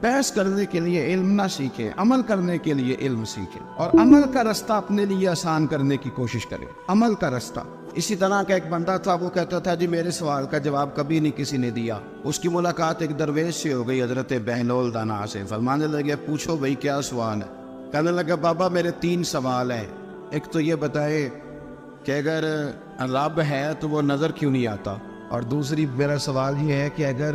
بحث کرنے کے لیے علم نہ سیکھیں، عمل کرنے کے لیے علم سیکھیں، اور عمل کا رستہ اپنے لیے آسان کرنے کی کوشش کریں، عمل کا رستہ۔ اسی طرح کا ایک بندہ تھا، وہ کہتا تھا جی میرے سوال کا جواب کبھی نہیں کسی نے دیا۔ اس کی ملاقات ایک درویش سے ہو گئی، حضرت بہلول دانا سے۔ فرمانے لگے پوچھو بھائی کیا سوال ہے؟ کہنے لگا بابا میرے 3 سوال ہیں۔ ایک تو یہ بتائے کہ اگر رب ہے تو وہ نظر کیوں نہیں آتا، اور دوسری میرا سوال یہ ہے کہ اگر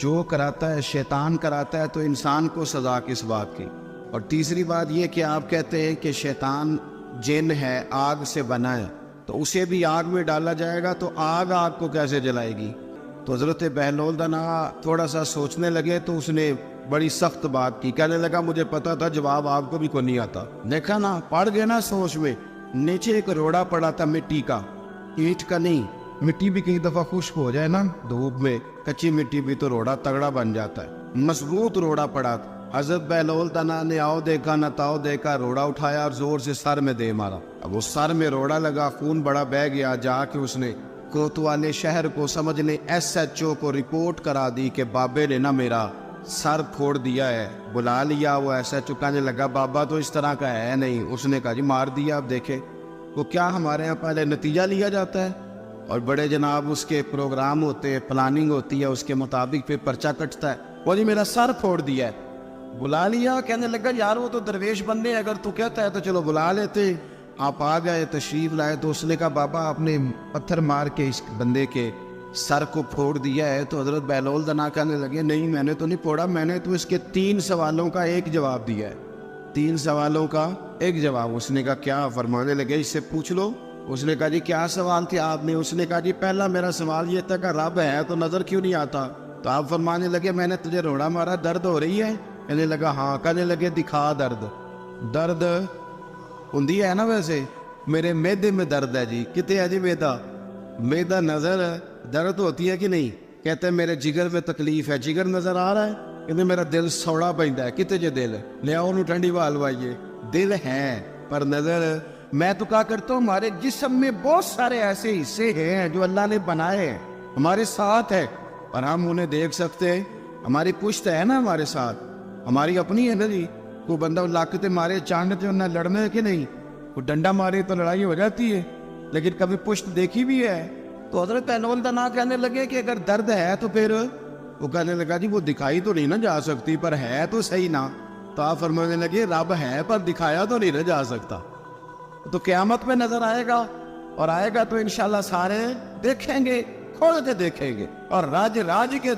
جو کراتا ہے شیطان کراتا ہے تو انسان کو سزا کس بات کی، اور تیسری بات یہ کہ آپ کہتے ہیں کہ شیطان جن ہے، آگ سے بنا ہے، تو اسے بھی آگ میں ڈالا جائے گا تو آگ کو کیسے جلائے گی؟ تو حضرت بہلول دانا تھوڑا سا سوچنے لگے تو اس نے بڑی سخت بات کی، کہنے لگا مجھے پتا تھا جواب آپ کو بھی کوئی نہیں آتا۔ دیکھا نا، پڑ گئے نا سوچ میں۔ نیچے ایک روڑا پڑا تھا مٹی کا، اینٹ کا نہیں۔ مٹی بھی کئی دفعہ خشک ہو جائے نا دھوپ میں، کچی مٹی بھی تو روڑا تگڑا بن جاتا ہے۔ مضبوط روڑا پڑا تھا۔ حضرت بہلول دانا نے آؤ دیکھا نہ تاؤ دیکھا، روڑا اٹھایا اور زور سے سر میں دے مارا۔ اب وہ سر میں روڑا لگا، خون بڑا بہہ گیا۔ جا کے اس نے کوتوالے شہر کو، سمجھنے SHO کو رپورٹ کرا دی کہ بابے نے نا میرا سر پھوڑ دیا ہے۔ بلا لیا، وہ SHO کہنے لگا بابا تو اس طرح کا ہے نہیں۔ اس نے کہا جی مار دیا۔ اب دیکھے وہ کیا ہمارے یہاں پہلے نتیجہ لیا جاتا ہے، اور بڑے جناب اس کے پروگرام ہوتے ہیں، پلاننگ ہوتی ہے، اس کے مطابق پھر پرچہ کٹتا ہے۔ وہ جی میرا سر پھوڑ دیا ہے۔ بلا لیا، کہنے لگا یار وہ تو درویش بندے، اگر تو کہتا ہے تو چلو بلا لیتے۔ آپ آ گئے، تشریف لائے، تو اس نے کہا بابا آپ نے پتھر مار کے اس بندے کے سر کو پھوڑ دیا ہے۔ تو حضرت بہلول دانا کہنے لگے نہیں میں نے تو نہیں پھوڑا، میں نے تو اس کے 3 سوالوں کا ایک جواب دیا ہے۔ 3 سوالوں کا ایک جواب۔ اس نے کہا کیا؟ فرمانے لگے اس سے پوچھ لو۔ اس نے کہا جی کیا سوال تھے آپ نے؟ اس نے کہا جی پہلا میرا سوال یہ تھا کہ رب ہے تو نظر کیوں نہیں آتا؟ تو آپ فرمانے لگے میں نے تجھے روڑا مارا، درد ہو رہی ہے؟ کہنے لگا ہاں۔ کہنے لگے دکھا درد ہوندی ہے نا؟ ویسے میرے میدے میں درد ہے جی۔ کتے ہے جی میدا نظر درد ہوتی ہے کہ نہیں؟ کہتے ہیں میرے جگر میں تکلیف ہے، جگر نظر آ رہا ہے؟ کہتے میرا دل سوڑا پیندا ہے۔ کتے جے دل لے آؤ انہوں ٹھنڈی وال وائیے، دل ہے پر نظر۔ میں تو کہا کرتا ہوں ہمارے جسم میں بہت سارے ایسے حصے ہیں جو اللہ نے بنائے ہیں، ہمارے ساتھ ہے، اور ہم انہیں دیکھ سکتے ہیں۔ ہماری پشت ہے نا ہمارے ساتھ، ہماری اپنی ہے نا جی۔ کوئی بندہ لاکتے مارے چاندتے نہ لڑنے ہے کہ نہیں؟ کوئی ڈنڈا مارے تو لڑائی ہو جاتی ہے، لیکن کبھی پشت دیکھی بھی ہے؟ تو حضرت بہلول دانا کہنے لگے کہ اگر درد ہے تو پھر وہ کہنے لگا جی وہ دکھائی تو نہیں نہ جا سکتی، پر ہے تو صحیح نا۔ تو آپ فرمانے لگے رب ہے پر دکھایا تو نہیں نہ جا سکتا۔ تو قیامت میں نظر آئے گا، اور آئے گا تو انشاءاللہ سارے دیکھیں گے، کھول کے دیکھیں گے، اور راج کے